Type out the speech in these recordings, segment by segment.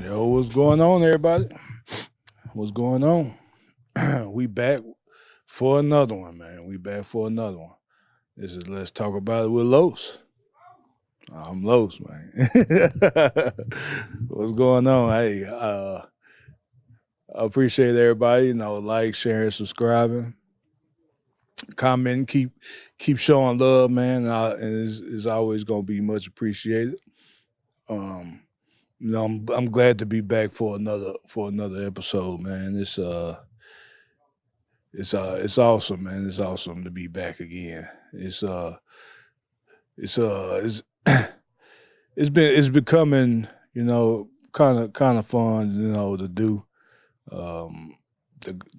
Yo, what's going on, everybody? What's going on? We back for another one, man. We back for another one. This is Let's Talk About It with Los. I'm Los, man. What's going on? Hey, I appreciate everybody. Like, sharing, subscribing, commenting, keep showing love, man. And it's always gonna be much appreciated. Um, I'm glad to be back for another episode, man. It's awesome, man. It's awesome to be back again. It's it's becoming, kind of fun, to do. To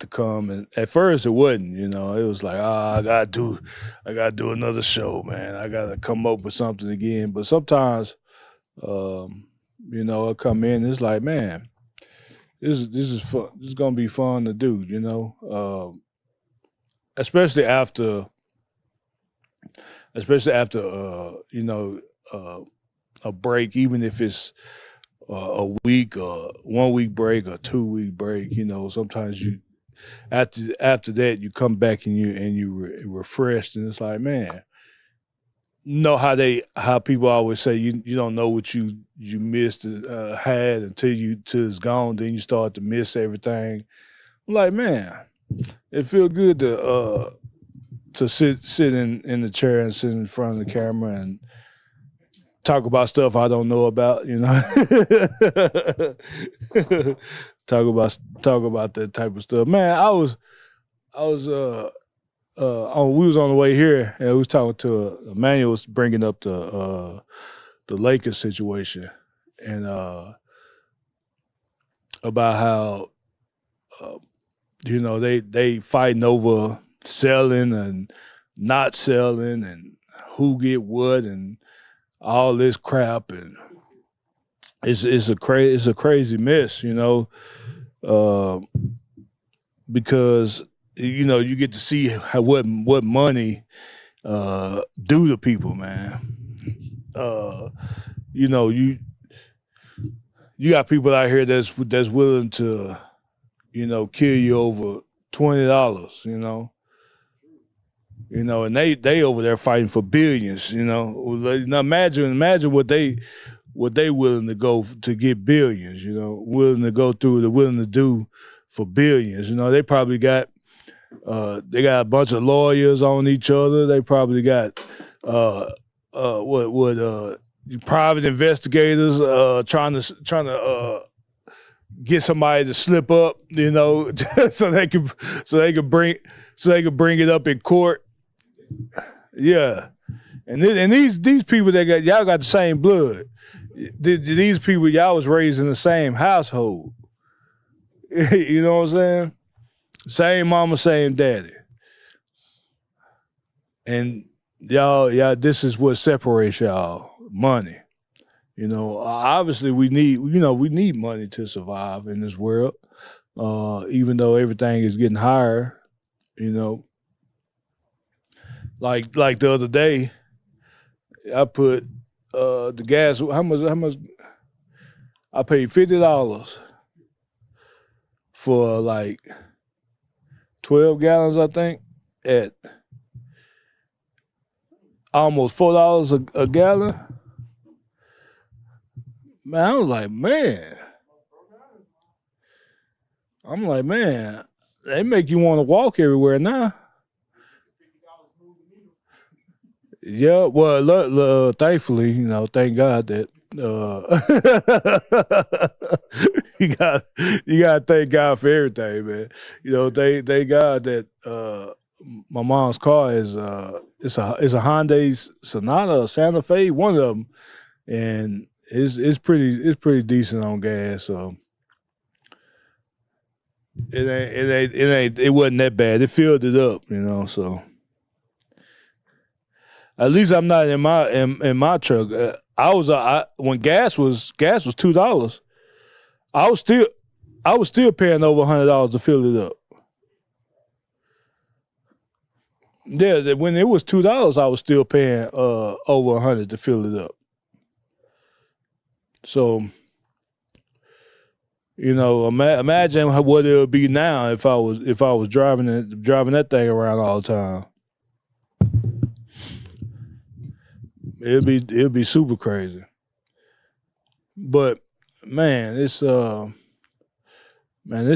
come, and at first it wasn't, it was like, I gotta do another show, man. I gotta come up with something again. But sometimes, um, I come in, it's like, man, this is fun. This is gonna be fun to do, especially after uh, a break, even if it's a week or 1 week break or 2 week break. Sometimes you after that you come back and refreshed, and it's like, man, how people always say you don't know what you missed had until it's gone. Then you start to miss everything. I'm like, man, it feel good to sit in the chair and sit in front of the camera and talk about stuff I don't know about, talk about that type of stuff. Man, we was on the way here and we was talking to Emmanuel was bringing up the Lakers situation, and about how uh, they fighting over selling and not selling and who get what and all this crap, and it's a crazy mess, uh, because you get to see what money do to people, man. Uh, you got people out here that's willing to kill you over $20, and they over there fighting for billions, Now imagine what they willing to go to get billions, willing to go through, they're willing to do for billions. They got a bunch of lawyers on each other. They probably got uh what private investigators trying to get somebody to slip up, so they could bring it up in court. Yeah. And these people y'all got the same blood. These people y'all was raised in the same household. You know what I'm saying? Same mama, same daddy. And y'all, this is what separates y'all: money. Obviously we need money to survive in this world. Even though everything is getting higher, you know, like the other day, I put the gas. How much I paid $50 for like 12 gallons, I think, at almost $4 a gallon. Man, I'm like, man, they make you want to walk everywhere now. Yeah, well, thankfully, thank God that you got you got to thank God for everything, man. Thank God that my mom's car is it's a Hyundai Sonata or Santa Fe, one of them, and it's pretty decent on gas, so it wasn't that bad. It filled it up, so. At least I'm not in my truck. When gas was $2. I was still paying over $100 to fill it up. Yeah, when it was $2, I was still paying over 100 to fill it up. So Imagine what it would be now if I was driving that thing around all the time. It'd be super crazy. But man, this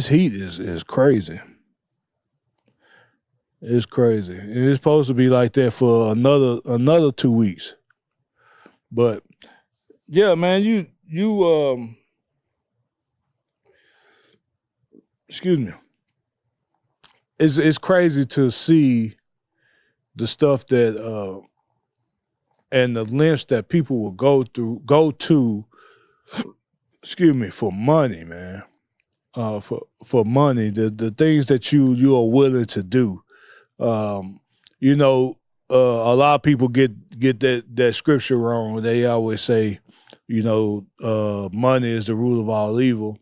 heat is crazy. It's crazy. And it's supposed to be like that for another 2 weeks. But yeah, man, you excuse me. It's crazy to see the stuff that and the lengths that people will go to, excuse me, for money, man. For money, the things that you are willing to do. Um, you know, a lot of people get that scripture wrong. They always say, money is the root of all evil,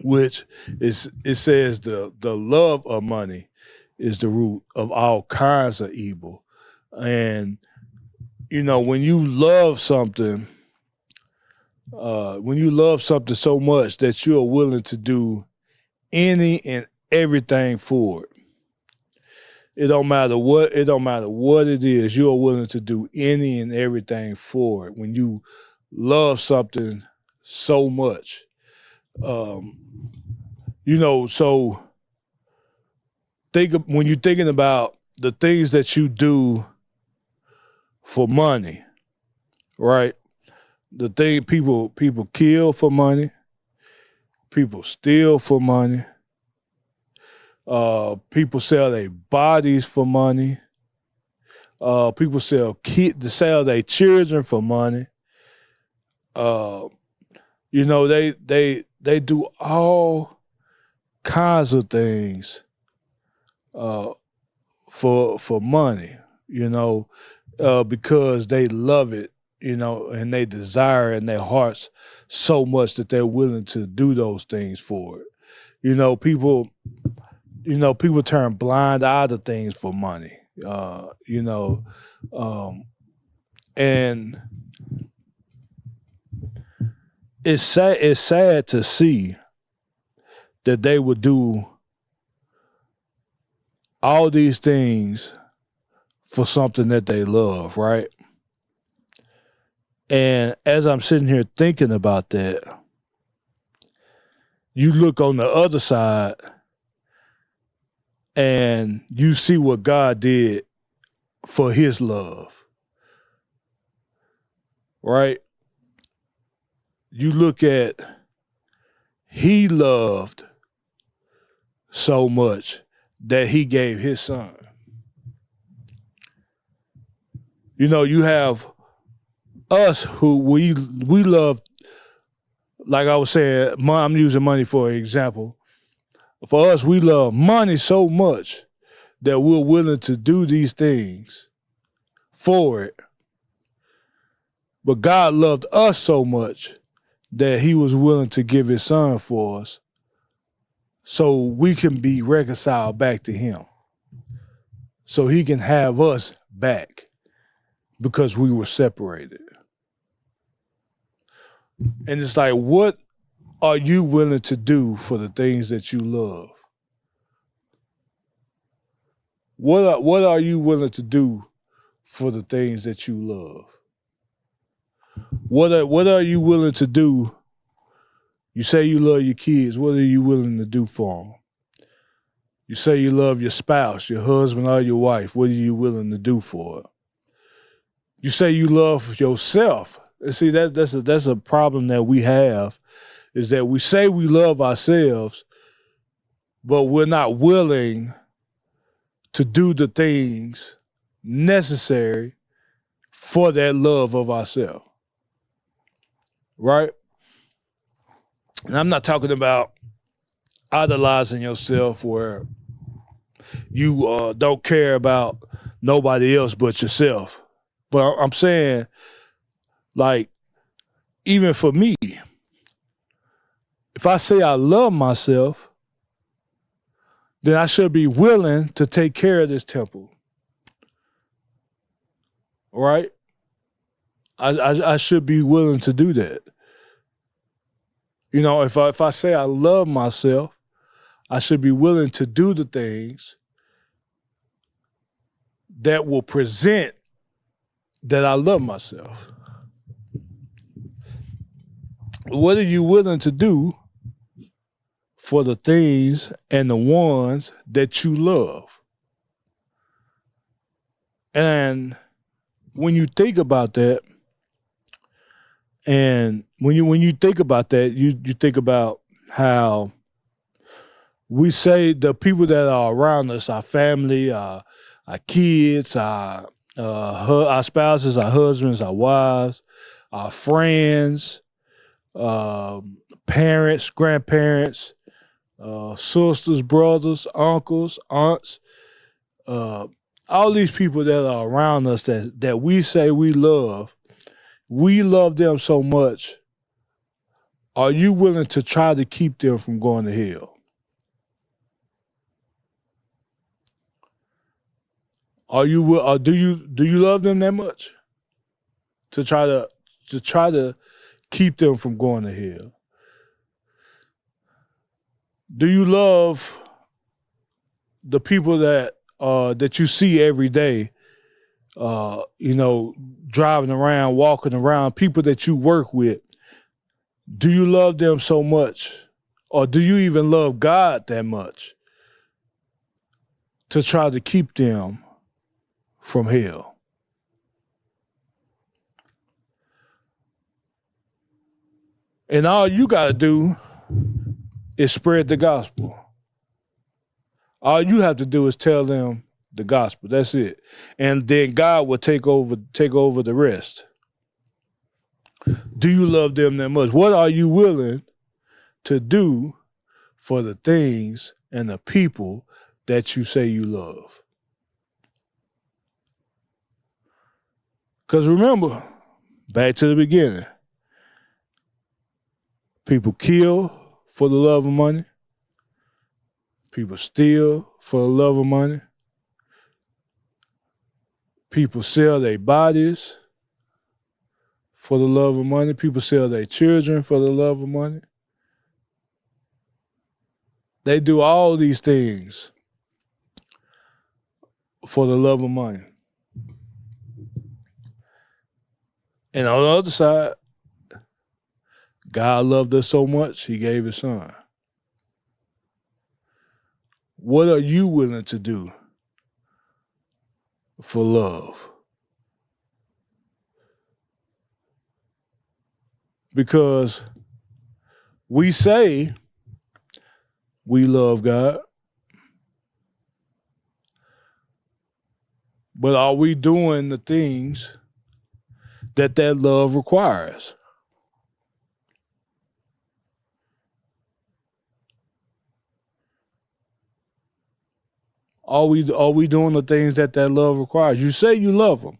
which it says the love of money is the root of all kinds of evil. And when you love something, so much that you are willing to do any and everything for it. It don't matter what it is. You are willing to do any and everything for it. When you love something so much, um, so when you're thinking about the things that you do for money, right? The thing people kill for money, people steal for money, people sell their bodies for money, people sell their children for money. They do all kinds of things for money, because they love it, and they desire it in their hearts so much that they're willing to do those things for it. People turn blind eye to things for money. And it's sad. It's sad to see that they would do all these things for something that they love, right? And as I'm sitting here thinking about that, you look on the other side and you see what God did for his love, right? You look at, he loved so much that he gave his son. You have us who we love, like I was saying, I'm using money for an example. For us, we love money so much that we're willing to do these things for it. But God loved us so much that he was willing to give his son for us so we can be reconciled back to him. So he can have us back because we were separated. And it's like, what are you willing to do for the things that you love? What are you willing to do for the things that you love? What are you willing to do? You say you love your kids. What are you willing to do for them? You say you love your spouse, your husband or your wife. What are you willing to do for it? You say you love yourself. And see, that's a problem that we have, is that we say we love ourselves, but we're not willing to do the things necessary for that love of ourselves. Right? And I'm not talking about idolizing yourself where you don't care about nobody else but yourself. But I'm saying, like, even for me, if I say I love myself, then I should be willing to take care of this temple. Right? I should be willing to do that. You know, if I say I love myself, I should be willing to do the things that will present that I love myself. What are you willing to do for the things and the ones that you love? And when you think about that, and when you think about that, you think about how we say the people that are around us, our family, our kids, our spouses, our husbands, our wives, our friends, parents, grandparents, sisters, brothers, uncles, aunts, uh, all these people that are around us that we say we love them so much. Are you willing to try to keep them from going to hell? Are you or do you love them that much to try to keep them from going to hell? Do you love the people that you see every day? You know, driving around, walking around, people that you work with. Do you love them so much, or do you even love God that much to try to keep them from hell? And all you got to do is spread the gospel. All you have to do is tell them the gospel. That's it. And then God will take over the rest. Do you love them that much? What are you willing to do for the things and the people that you say you love? Because remember, back to the beginning, people kill for the love of money. People steal for the love of money. People sell their bodies for the love of money. People sell their children for the love of money. They do all these things for the love of money. And on the other side, God loved us so much, he gave his son. What are you willing to do for love? Because we say we love God, but are we doing the things that love requires? Are we doing the things that love requires? You say you love them,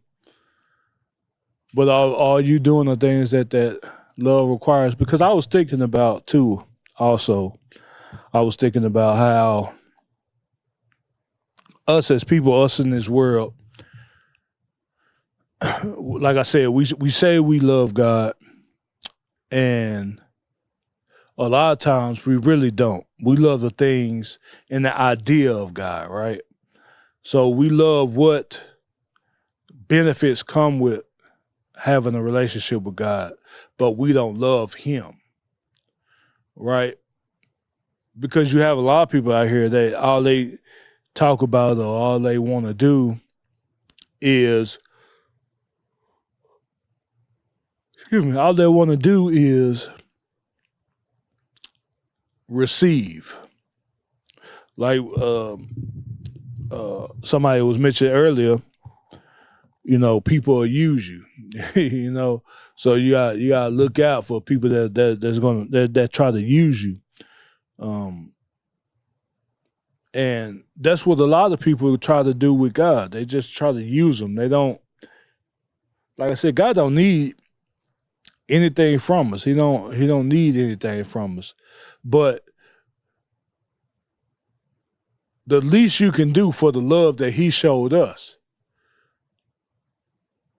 but are you doing the things that love requires? Because I was thinking about too. Also, I was thinking about how us as people, us in this world, like I said, we say we love God, and a lot of times we really don't. We love the things and the idea of God, right? So we love what benefits come with having a relationship with God, but we don't love him, right? Because you have a lot of people out here that all they talk about or all they want to do is, all they want to do is receive. Like somebody was mentioned earlier, people will use you, so you gotta look out for people that try to use you. And that's what a lot of people try to do with God. They just try to use him. They don't, like I said, God don't need anything from us. He don't need anything from us. But the least you can do for the love that he showed us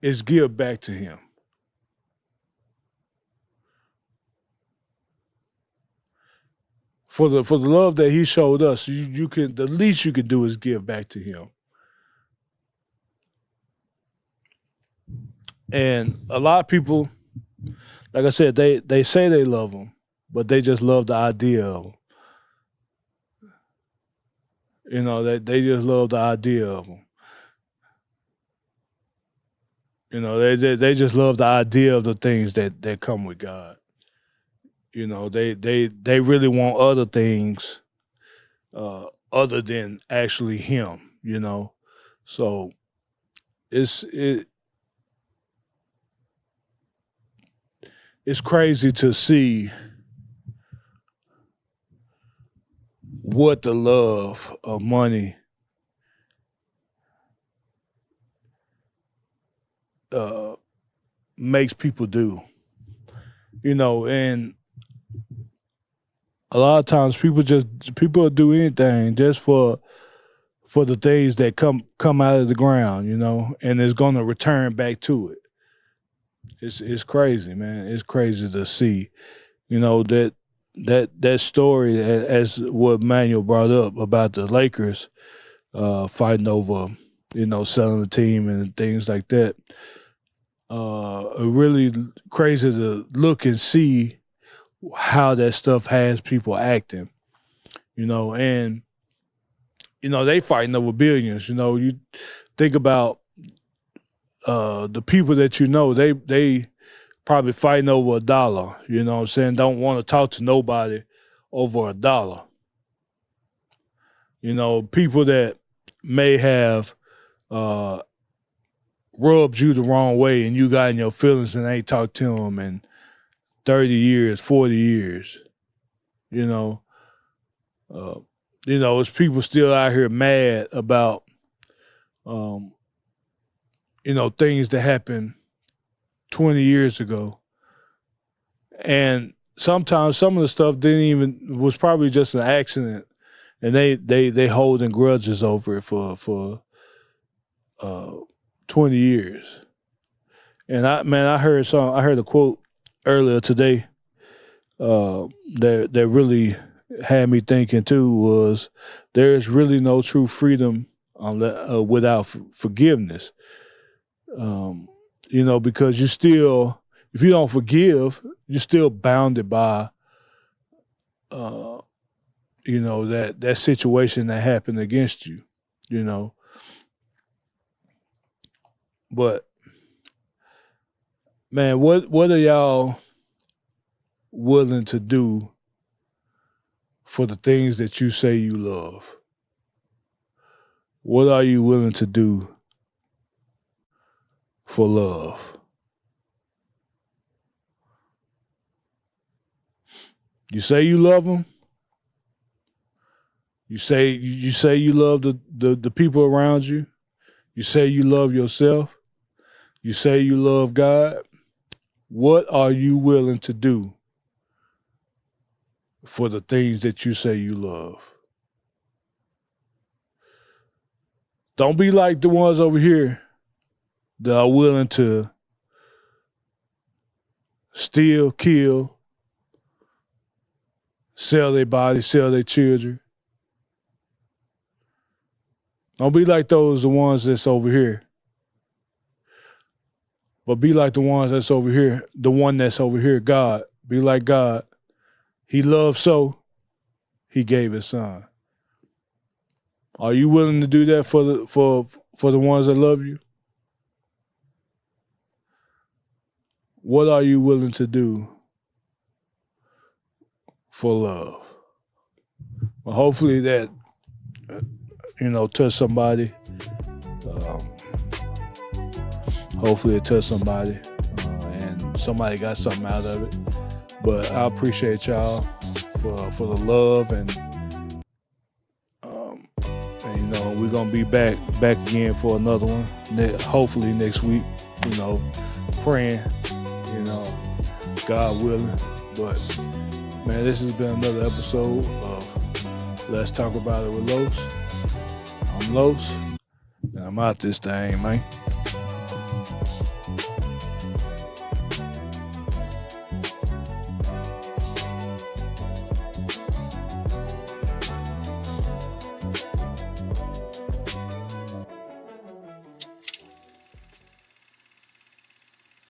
is give back to him. for the love that he showed us, you can, the least you could do is give back to him. And a lot of people, like I said, they say they love him, but they just love the idea of him. You know, they just love the idea of him. You know, they just love the idea of the things that come with God. You know, they really want other things other than actually him, you know. So it's it it's crazy to see what the love of money uh makes people do. You know, and a lot of times people will do anything just for the things that come out of the ground, you know, and it's gonna return back to it. It's crazy, man. It's crazy to see, you know, that story as what Manuel brought up about the Lakers fighting over, you know, selling the team and things like that. Really crazy to look and see how that stuff has people acting, you know, and you know they fighting over billions. You know, you think about the people that you know, they probably fighting over $1. You know what I'm saying? Don't want to talk to nobody over $1. You know, people that may have rubbed you the wrong way and you got in your feelings and ain't talked to them in 30 years, 40 years. You know, uh, it's people still out here mad about, um, things that happened 20 years ago. And sometimes some of the stuff was probably just an accident, and they holding grudges over it for 20 years. And I heard a quote earlier today that really had me thinking too, was there is really no true freedom without forgiveness. Because you still, if you don't forgive, you're still bounded by, that situation that happened against you, you know. But man, what are y'all willing to do for the things that you say you love? What are you willing to do for love? You say you love them. You say you love the people around you. You say you love yourself. You say you love God. What are you willing to do for the things that you say you love? Don't be like the ones over here that are willing to steal, kill, sell their body, sell their children. Don't be like the ones that's over here. But be like the ones that's over here, the one that's over here, God. Be like God. He loved so, he gave his son. Are you willing to do that for the ones that love you? What are you willing to do for love? Well, hopefully that, touch somebody. Hopefully it touched somebody and somebody got something out of it. But I appreciate y'all for the love and we're gonna be back again for another one. Hopefully next week. Praying. God willing. But man, this has been another episode of Let's Talk About It with Los. I'm Los, and I'm out this thing, man.